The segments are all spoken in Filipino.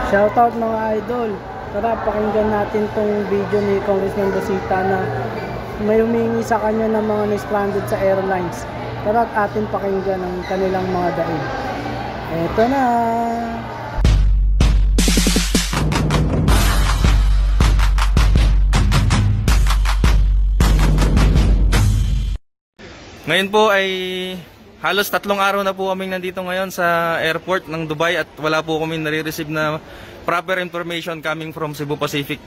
Shoutout mga idol. Tara, pakinggan natin tong video ni Congressman Busita na may humingi sa kanya ng mga na-stranded sa airlines. Tara at atin pakinggan ang kanilang mga daig. Eto na! Ngayon po ay halos 3 araw na po kaming nandito ngayon sa airport ng Dubai at wala po kami nare-receive na proper information coming from Cebu Pacific.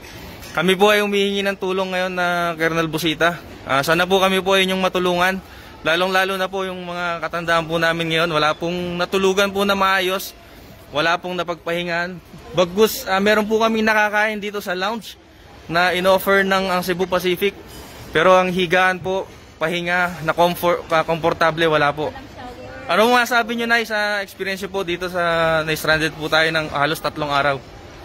Kami po ay humihingi ng tulong ngayon na Colonel Busita. Sana po kami po ay inyong matulungan. Lalong-lalo na po yung mga katandaan po namin ngayon. Wala pong natulugan po na maayos. Wala pong napagpahingan. Bagus, meron po kaming nakakain dito sa lounge na in-offer ng ang Cebu Pacific. Pero ang higaan po, pahinga, na komportable, wala po. Ano masabi nyo, Nay, sa experience po dito sa na-stranded po tayo ng halos 3 araw?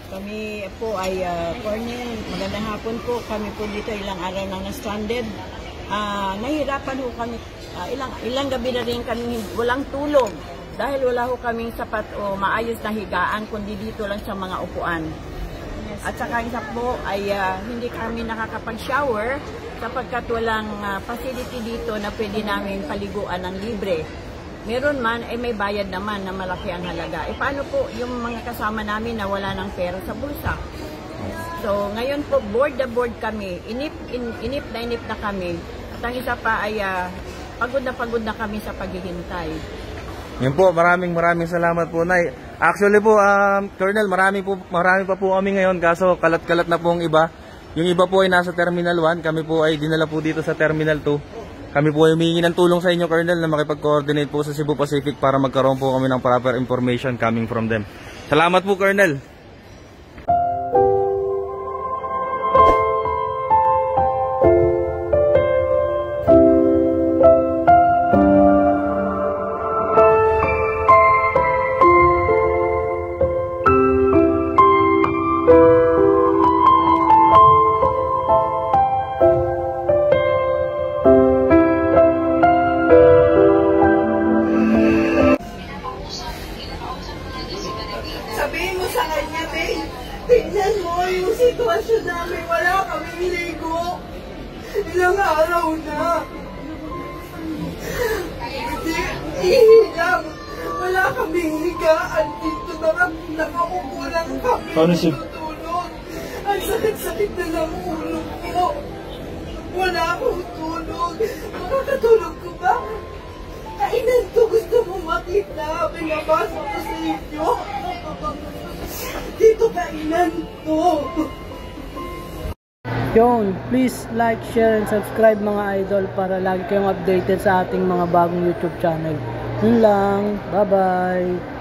Kami po ay, Cornel, magandang hapon po. Kami po dito ilang araw nang na-stranded. Nahihirapan ho kami, ilang gabi na rin kami walang tulog. Dahil wala ho kaming sapat o maayos na higaan, kundi dito lang sa mga upuan. At saka isa po ay hindi kami nakakapag-shower sapagkat walang facility dito na pwede namin paliguan ng libre. Meron man, ay may bayad naman na malaki ang halaga. Paano po yung mga kasama namin na wala ng pera sa bulsa? So, ngayon po, board na board kami. Inip na kami. At ang isa pa ay pagod na kami sa paghihintay. Yan po, maraming salamat po, Nay. Actually po, Colonel, marami pa po kami ngayon kaso kalat-kalat na po ang iba. Yung iba po ay nasa Terminal 1, kami po ay dinala po dito sa Terminal 2. Kami po ay humingi ng tulong sa inyo, Colonel, na makipag-coordinate po sa Cebu Pacific para magkaroon po kami ng proper information coming from them. Salamat po, Colonel. Sabihin mo sa kanya, babe, tignan mo yung sitwasyon namin. Wala kami miligo. Ilang araw na. Hindi lang. Wala kaming higaan dito. Nakaupo lang kami. Tutulog. Ang sakit-sakit na ng ulo ko. Wala akong tulog. Makakatulog ko ba? Kainan to, gusto mo makita. Pinabasa ko sa inyo. Dito kainan to. Yun, please like, share, and subscribe mga idol para lagi kayong updated sa ating mga bagong YouTube channel. Yun lang. Bye-bye.